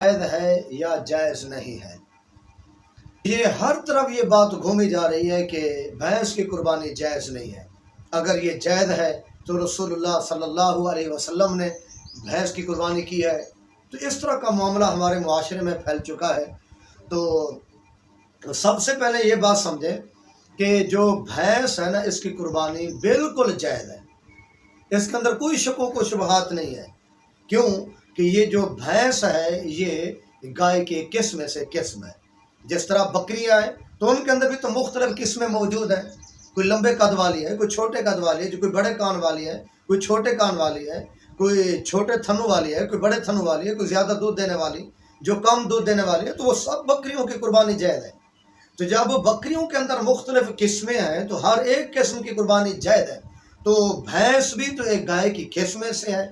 جائز ہے یا جائز نہیں ہے۔ یہ ہر طرف یہ بات گھومی جا رہی ہے کہ بھینس کی قربانی جائز نہیں ہے۔ اگر یہ جائز ہے تو رسول اللہ صلی اللہ علیہ وسلم نے بھینس کی قربانی کی ہے۔ تو اس طرح کا معاملہ ہمارے معاشرے میں پھیل چکا ہے۔ تو سب سے پہلے یہ بات سمجھیں کہ جو بھینس ہے نا، اس کی قربانی بالکل جائز ہے۔ اس کے اندر کوئی شکوک و شبہات نہیں ہے۔ کیوں کہ یہ جو بھینس ہے یہ گائے کی قسم میں سے قسم ہے۔ جس طرح بکریاں ہیں تو ان کے اندر بھی تو مختلف قسمیں موجود ہیں۔ کوئی لمبے قد والی ہے، کوئی چھوٹے قد والی ہے، جو کوئی بڑے کان والی ہے، کوئی چھوٹے کان والی ہے، کوئی چھوٹے تھنوں والی ہے، کوئی بڑے تھنوں والی ہے، کوئی زیادہ دودھ دینے والی، جو کم دودھ دینے والی ہے۔ تو وہ سب بکریوں کی قربانی جائز ہے۔ تو جب بکریوں کے اندر مختلف قسمیں ہیں تو ہر ایک قسم کی قربانی جائز ہے۔ تو بھینس بھی تو ایک گائے کی قسم میں سے ہے،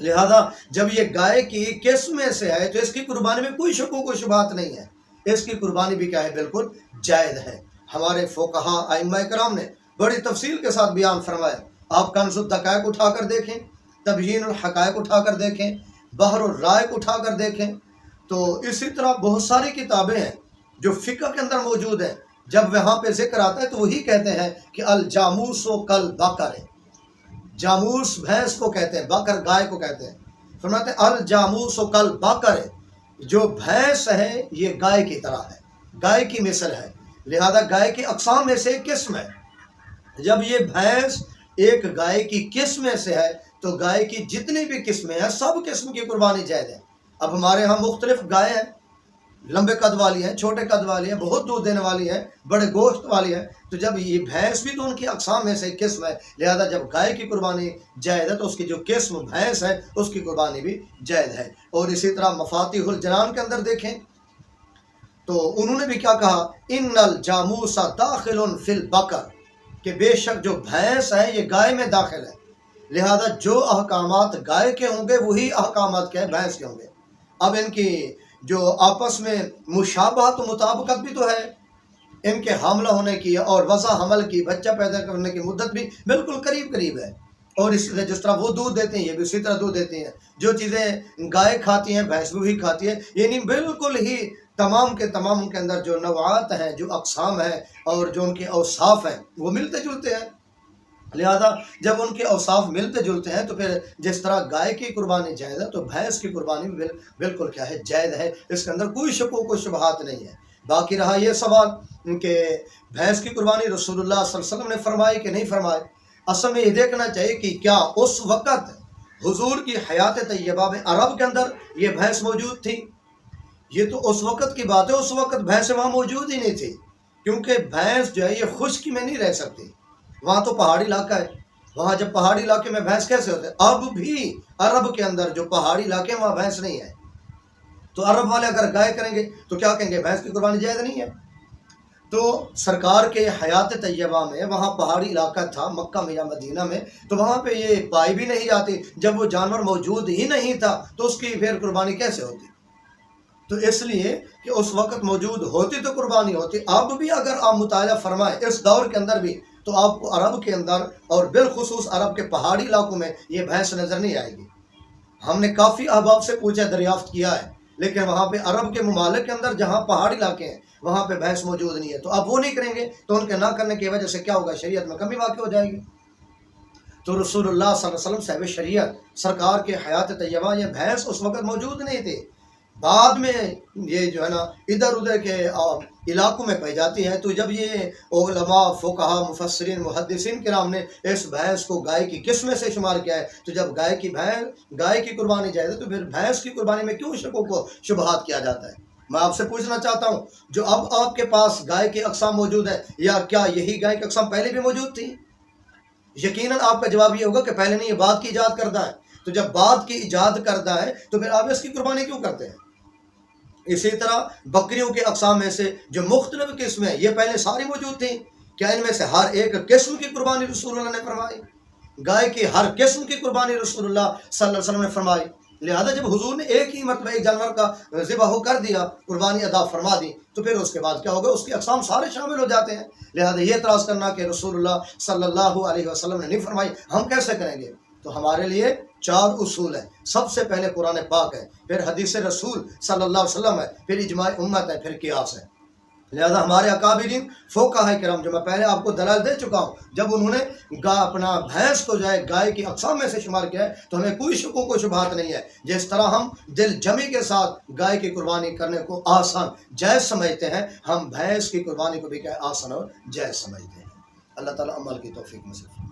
لہذا جب یہ گائے کی قسم میں سے ہے تو اس کی قربانی میں کوئی شکوک و شبہات نہیں ہے۔ اس کی قربانی بھی کیا ہے؟ بالکل جائز ہے۔ ہمارے فقہا ائمہ کرام نے بڑی تفصیل کے ساتھ بیان فرمایا۔ آپ کنز الدقائق اٹھا کر دیکھیں، تبیین الحقائق اٹھا کر دیکھیں، بحر الرائق اٹھا کر دیکھیں، تو اسی طرح بہت ساری کتابیں ہیں جو فقہ کے اندر موجود ہیں۔ جب وہاں پہ ذکر آتا ہے تو وہی کہتے ہیں کہ الجاموس و کل بکر ہے۔ جاموس بھینس کو کہتے ہیں، بکر گائے کو کہتے ہیں۔ فرماتے ہیں الجاموس و کل بکر ہے، جو بھینس ہے یہ گائے کی طرح ہے، گائے کی مثل ہے، لہذا گائے کی اقسام میں سے ایک قسم ہے۔ جب یہ بھینس ایک گائے کی قسم میں سے ہے تو گائے کی جتنی بھی قسمیں ہیں سب قسم کی قربانی جائز ہے۔ اب ہمارے ہاں مختلف گائے ہیں، لمبے قد والی ہیں، چھوٹے قد والی ہیں، بہت دودھ دینے والی ہیں، بڑے گوشت والی ہیں۔ تو جب یہ بھینس بھی تو ان کی اقسام میں سے ایک قسم ہے، لہذا جب گائے کی قربانی جائز ہے تو اس کی جو قسم بھینس ہے اس کی قربانی بھی جائز ہے۔ اور اسی طرح مفاتیح الجنان کے اندر دیکھیں تو انہوں نے بھی کیا کہا؟ ان الجاموس داخل فی البقر، کہ بے شک جو بھینس ہے یہ گائے میں داخل ہے، لہذا جو احکامات گائے کے ہوں گے وہی احکامات کے بھینس کے ہوں گے۔ اب ان کی جو آپس میں مشابہت و مطابقت بھی تو ہے، ان کے حاملہ ہونے کی اور وضع حمل کی، بچہ پیدا کرنے کی مدت بھی بالکل قریب قریب ہے۔ اور اس سے جس طرح وہ دودھ دیتے ہیں یہ بھی اسی طرح دودھ دیتے ہیں۔ جو چیزیں گائے کھاتی ہیں بھینس بھی کھاتی ہے، یعنی بالکل ہی تمام کے تمام ان کے اندر جو نوعات ہیں، جو اقسام ہیں اور جو ان کے اوصاف ہیں وہ ملتے جلتے ہیں۔ لہذا جب ان کے اوصاف ملتے جلتے ہیں تو پھر جس طرح گائے کی قربانی جائز ہے تو بھینس کی قربانی بھی بالکل کیا ہے؟ جائز ہے۔ اس کے اندر کوئی شکوک و شبہات نہیں ہے۔ باقی رہا یہ سوال کہ بھینس کی قربانی رسول اللہ صلی اللہ علیہ وسلم نے فرمائی کہ نہیں فرمائی۔ اصل میں یہ دیکھنا چاہیے کہ کیا اس وقت حضور کی حیات طیبہ میں عرب کے اندر یہ بھینس موجود تھی؟ یہ تو اس وقت کی بات ہے، اس وقت بھینس وہاں موجود ہی نہیں تھی، کیونکہ بھینس جو ہے یہ خشکی میں نہیں رہ سکتی۔ وہاں تو پہاڑی علاقہ ہے، وہاں جب پہاڑی علاقے میں بھینس کیسے ہوتے ہیں؟ اب بھی عرب کے اندر جو پہاڑی علاقے ہیں وہاں بھینس نہیں ہے۔ تو عرب والے اگر گائے کریں گے تو کیا کہیں گے؟ بھینس کی قربانی جائز نہیں ہے۔ تو سرکار کے حیات طیبہ میں وہاں پہاڑی علاقہ تھا، مکہ میں یا مدینہ میں، تو وہاں پہ یہ پائی بھی نہیں جاتی۔ جب وہ جانور موجود ہی نہیں تھا تو اس کی پھر قربانی کیسے ہوتی؟ تو اس لیے کہ اس وقت موجود ہوتی تو قربانی ہوتی۔ اب بھی اگر آپ مطالعہ فرمائیں اس دور کے اندر بھی تو آپ کو عرب کے اندر اور بالخصوص عرب کے پہاڑی علاقوں میں یہ بھینس نظر نہیں آئے گی۔ ہم نے کافی احباب سے پوچھا، دریافت کیا ہے، لیکن وہاں پہ عرب کے ممالک کے اندر جہاں پہاڑی علاقے ہیں وہاں پہ بھینس موجود نہیں ہے۔ تو اب وہ نہیں کریں گے تو ان کے نہ کرنے کی وجہ سے کیا ہوگا؟ شریعت میں کمی واقع ہو جائے گی۔ تو رسول اللہ صلی اللہ علیہ وسلم صاحب شریعت سرکار کے حیات طیبہ یہ بھینس اس وقت موجود نہیں تھی۔ بعد میں یہ جو ہے نا ادھر ادھر کے علاقوں میں پائی جاتی ہے۔ تو جب یہ علماء، فقہا، مفسرین، محدثین کرام نے اس بھینس کو گائے کی قسم سے شمار کیا ہے، تو جب گائے کی قربانی جائز ہے تو پھر بھینس کی قربانی میں کیوں شکوک و شبہات کیا جاتا ہے؟ میں آپ سے پوچھنا چاہتا ہوں، جو اب آپ کے پاس گائے کی اقسام موجود ہے، یا کیا یہی گائے کی اقسام پہلے بھی موجود تھی؟ یقیناً آپ کا جواب یہ ہوگا کہ پہلے نہیں، یہ بات کی ایجاد کردہ ہے۔ تو جب بات کی ایجاد کردہ ہے تو پھر آپ اس کی قربانی کیوں کرتے ہیں؟ اسی طرح بکریوں کے اقسام میں سے جو مختلف قسمیں یہ پہلے ساری موجود تھیں، کیا ان میں سے ہر ایک قسم کی قربانی رسول اللہ نے فرمائی؟ گائے کی ہر قسم کی قربانی رسول اللہ صلی اللہ علیہ وسلم نے فرمائی۔ لہذا جب حضور نے ایک ہی مرتبہ ایک جانور کا ذبح کر دیا، قربانی ادا فرما دی، تو پھر اس کے بعد کیا ہوگا؟ اس کی اقسام سارے شامل ہو جاتے ہیں۔ لہذا یہ اعتراض کرنا کہ رسول اللہ صلی اللہ علیہ وسلم نے نہیں فرمائی، ہم کیسے کریں گے؟ تو ہمارے لیے چار اصول ہیں. سب سے پہلے قرآن پاک ہے، پھر حدیث رسول صلی اللہ علیہ وسلم ہے، پھر اجماع امت ہے، پھر قیاس ہے. لہذا ہمارے اکابرین فقہاء کرام، جو میں پہلے آپ کو دلائل دے چکا ہوں، جب انہوں نے اپنا بھینس کو جو ہے گائے کی اقسام میں سے شمار کیا ہے تو ہمیں کوئی شکوک و شبہات نہیں ہے. جس طرح ہم دل جمی کے ساتھ گائے کی قربانی کرنے کو آسان جائز سمجھتے ہیں، ہم بھینس کی قربانی کو بھی کیا آسان اور جائز سمجھتے ہیں. اللہ تعالیٰ عمل کی توفیق نصیب فرمائے.